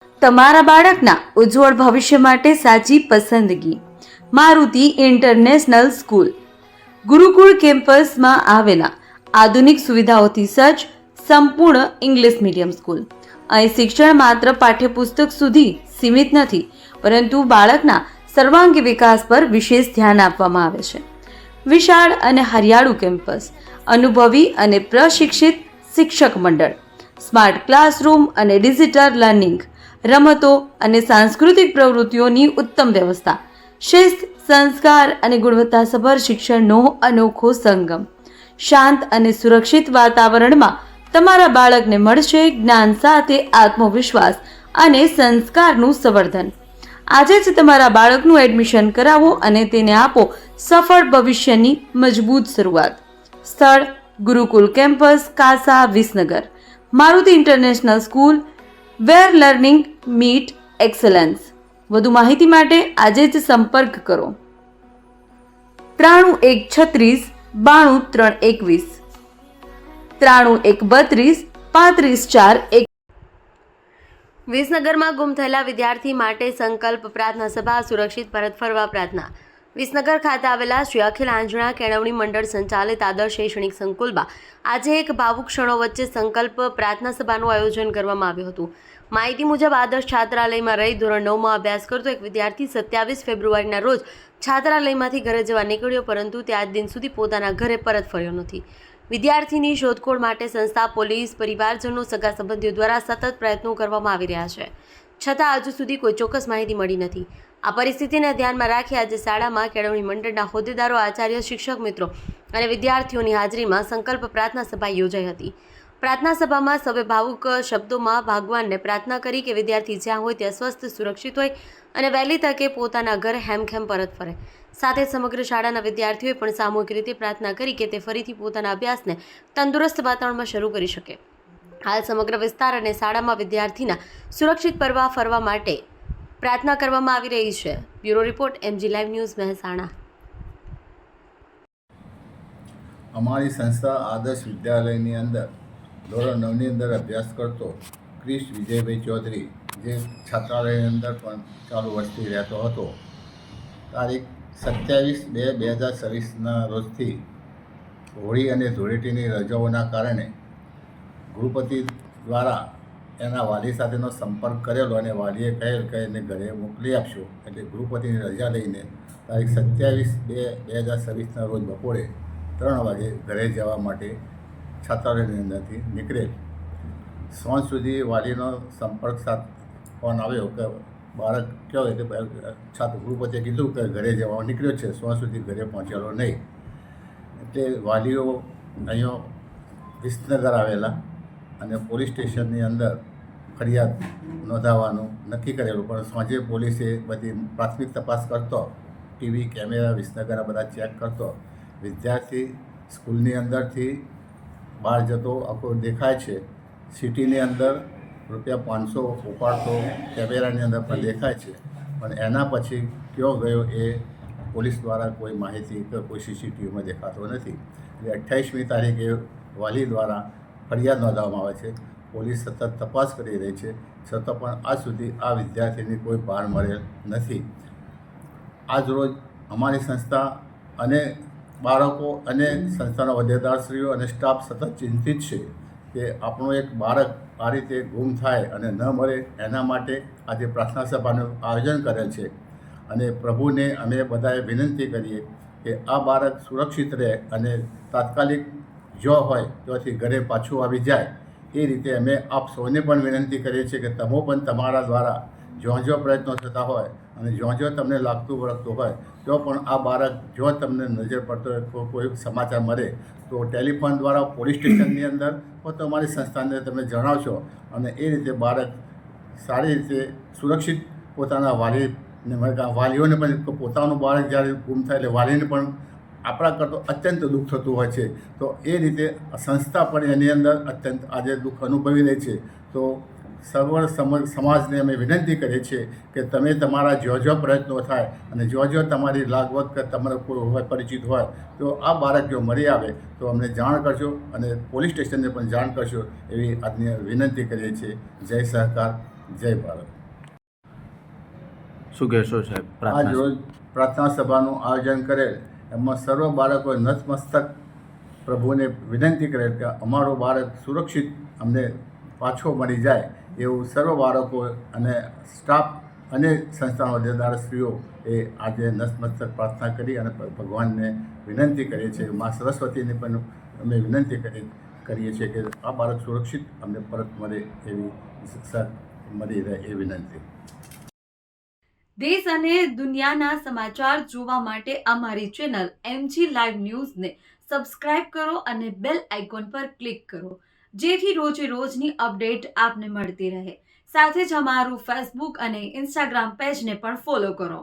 તમારા બાળકના ઉજ્જવળ ભવિષ્ય માટે સાચી પસંદગી મારુતિ ઇન્ટરનેશનલ સ્કૂલ. ગુરુકુળ કેમ્પસમાં આવેલા આધુનિક સુવિધાઓથી સજ્જ સંપૂર્ણ ઇંગ્લિશ મીડિયમ સ્કૂલ. અહીં શિક્ષણ માત્ર પાઠ્યપુસ્તક સુધી સીમિત નથી, પરંતુ બાળકના સર્વાંગી વિકાસ પર વિશેષ ધ્યાન આપવામાં આવે છે. વિશાળ અને હરિયાળું કેમ્પસ, અનુભવી અને પ્રશિક્ષિત શિક્ષક મંડળ, સ્માર્ટ ક્લાસરૂમ અને ડિજિટલ લર્નિંગ, રમતો અને સાંસ્કૃતિક પ્રવૃત્તિઓની ઉત્તમ વ્યવસ્થા, શિસ્ત, સંસ્કાર અને ગુણવત્તાસભર શિક્ષણનો અનોખો સંગમ. શાંત અને સુરક્ષિત વાતાવરણમાં તમારા બાળકને મળશે જ્ઞાન સાથે આત્મવિશ્વાસ અને સંસ્કારનું સંવર્ધન. આજે જ તમારા બાળકનું એડમિશન કરાવો અને તેને આપો સફળ ભવિષ્યની મજબૂત શરૂઆત. સ્થળ: ગુરુકુલ કેમ્પસ, કાસા, વિસનગર. મારુતિ ઇન્ટરનેશનલ સ્કૂલ, વેર લર્નિંગ મીટ એક્સલન્સ. વધુ માહિતી માટે આજે જ સંપર્ક કરો 9136 92 321 93 132 35 4. વિસનગરમાં ગુમ થયેલા વિદ્યાર્થી માટે સંકલ્પ પ્રાર્થના સભા, સુરક્ષિત પરત ફરવા પ્રાર્થના. વિસનગર ખાતે આવેલા શ્રી અખિલ આંજણા કેળવણી મંડળ સંચાલિત આદર્શ શૈક્ષણિક સંકુલમાં આજે એક ભાવુક ક્ષણો વચ્ચે સંકલ્પ પ્રાર્થના સભાનું આયોજન કરવામાં આવ્યું હતું. માહિતી મુજબ આદર્શ છાત્રાલયમાં રહી ધોરણ 9માં અભ્યાસ કરતો એક વિદ્યાર્થી 27 ફેબ્રુઆરીના રોજ છાત્રાલયમાંથી ઘરે જવા નીકળ્યો, પરંતુ તે આજ દિન સુધી પોતાના ઘરે પરત ફર્યો નથી. વિદ્યાર્થીની શોધખોળ માટે સંસ્થા, પોલીસ, પરિવારજનો, સગા સંબંધીઓ દ્વારા સતત પ્રયત્નો કરવામાં આવી રહ્યા છે, છતાં હજુ સુધી કોઈ ચોક્કસ માહિતી મળી નથી. આ પરિસ્થિતિને ધ્યાનમાં રાખી આજે શાળામાં કેળવણી મંડળના હોદ્દેદારો, આચાર્ય, શિક્ષક મિત્રો અને વિદ્યાર્થીઓની હાજરીમાં સંકલ્પ પ્રાર્થના સભા યોજાઈ હતી. પ્રાર્થના સભામાં સૌએ ભાવુક શબ્દોમાં ભગવાનને પ્રાર્થના કરી કે વિદ્યાર્થી જ્યાં હોય ત્યાં સ્વસ્થ, સુરક્ષિત હોય અને વહેલી તકે પોતાના ઘર હેમખેમ પરત ફરે. સાથે સમગ્ર શાળાના વિદ્યાર્થીઓએ પણ સામૂહિક રીતે પ્રાર્થના કરી કે તે ફરીથી પોતાના અભ્યાસને તંદુરસ્ત વાતાવરણમાં શરૂ કરી શકે. હાલ સમગ્ર વિસ્તાર અને શાળામાં વિદ્યાર્થીના સુરક્ષિત ફરવા માટે પ્રાર્થના કરવામાં આવી રહી છે. Bureau report, MG live news, Mehsana. અમારી સંસ્થા આદર્શ વિદ્યાલયની અંદર ધોરણ 9ની અંદર અભ્યાસ કરતો ક્રિશ વિજયભાઈ ચૌધરી, જે છાત્રાલયની અંદર પણ ચાલુ વર્ષથી રહેતો હતો, તારીખ 27/2/2026ના રોજથી હોળી અને ધૂળેટીની રજાઓના કારણે ગૃહપતિ દ્વારા એના વાલી સાથેનો સંપર્ક કરેલો અને વાલીએ કહેલ કે એને ઘરે મોકલી આપશો. એટલે ગૃહપતિની રજા લઈને તારીખ 27/2/2026ના રોજ બપોરે 3 વાગે ઘરે જવા માટે છાત્રાલયની અંદરથી નીકળેલ. સાંજ સુધી વાલીનો સંપર્ક સાથે ફોન આવ્યો કે બાળક કયો, એટલે ગૃહપતિએ કીધું કે ઘરે જવા નીકળ્યો છે, સાંજ સુધી ઘરે પહોંચેલો નહીં. એટલે વાલીઓ અહીંયા વિસનગર આવેલા અને પોલીસ સ્ટેશનની અંદર ફરિયાદ નોંધાવવાનું નક્કી કરેલું, પણ સાંજે પોલીસે બધી પ્રાથમિક તપાસ કરતો, ટીવી, કેમેરા વિસનગરના બધા ચેક કરતો, વિદ્યાર્થી સ્કૂલની અંદરથી બહાર જતો આખો દેખાય છે. સિટીની અંદર ₹500 ઉપાડતો કેમેરાની અંદર પણ દેખાય છે, પણ એના પછી કયો ગયો એ પોલીસ દ્વારા કોઈ માહિતી કે કોઈ CCTVમાં દેખાતો નથી. એટલે 28મી તારીખે વાલી દ્વારા ફરિયાદ નોંધવામાં આવે છે. પોલીસ સતત તપાસ કરી રહી છે, છતાં પણ આજ સુધી આ વિદ્યાર્થીની કોઈ બહાર મળેલ નથી. આજ રોજ અમારી સંસ્થા અને બાળકો અને સંસ્થાના હોદ્દેદારશ્રીઓ અને સ્ટાફ સતત ચિંતિત છે કે આપણું એક બાળક આ રીતે ગુમ થાય અને ન મળે, એના માટે આજે પ્રાર્થના સભાનું આયોજન કરેલ છે. અને પ્રભુને અમે બધાએ વિનંતી કરીએ કે આ બાળક સુરક્ષિત રહે અને તાત્કાલિક જો હોય ત્યાંથી ઘરે પાછું આવી જાય. એ રીતે અમે આપ સૌને પણ વિનંતી કરીએ છીએ કે તમે પણ તમારા દ્વારા જો પ્રયત્નો થતા હોય અને જો તમને લાગતું વળગતું હોય તો પણ આ બાળક જો તમને નજર પડતો હોય, કોઈ સમાચાર મળે તો ટેલિફોન દ્વારા પોલીસ સ્ટેશનની અંદર તમારી સંસ્થાને તમે જણાવશો અને એ રીતે બાળક સારી રીતે સુરક્ષિત પોતાના વાલીઓને પણ પોતાનું બાળક જ્યારે ગુમ થાય એટલે વાલીને પણ આપણા કરતો અત્યંત દુઃખ થતું હોય છે. તો એ રીતે સંસ્થા પણ એની અંદર અત્યંત આજે દુઃખ અનુભવી રહી છે. તો સમાજને અમે વિનંતી કરીએ છીએ કે તમે તમારા જો પ્રયત્નો થાય અને જો તમારી લાગવગ કે તમારે કોઈ હોય પરિચિત હોય તો આ બાળક જો મળી આવે તો અમને જાણ કરશો અને પોલીસ સ્ટેશનને પણ જાણ કરશો એવી આજની વિનંતી કરીએ છીએ. જય સહકાર, જય ભારત. શું કહેશો સાહેબ? આજ પ્રાર્થના રોજ પ્રાર્થના સભાનું આયોજન કરેલ, એમાં સર્વ બાળકોએ નતમસ્તક પ્રભુને વિનંતી કરેલ કે અમારો બાળક સુરક્ષિત અમને પાછો મળી જાય એવું સર્વ બાળકો અને સ્ટાફ અને સંસ્થાના હોદ્દેદારશ્રીઓ એ આજે નતમસ્તક પ્રાર્થના કરી અને ભગવાનને વિનંતી કરીએ છીએ. મા સરસ્વતીને પણ અમે વિનંતી કરીએ છીએ કે આ બાળક સુરક્ષિત અમને પરત મળે એવી શિક્ષા મળી રહે એ વિનંતી. દેશ અને દુનિયાના સમાચાર જોવા માટે અમારી ચેનલ MG લાઈવ ન્યૂઝને સબસ્ક્રાઇબ કરો અને બેલ આઇકોન પર ક્લિક કરો, જેથી રોજે રોજની અપડેટ આપને મળતી રહે. સાથે જ અમારું ફેસબુક અને ઇન્સ્ટાગ્રામ પેજને પણ ફોલો કરો.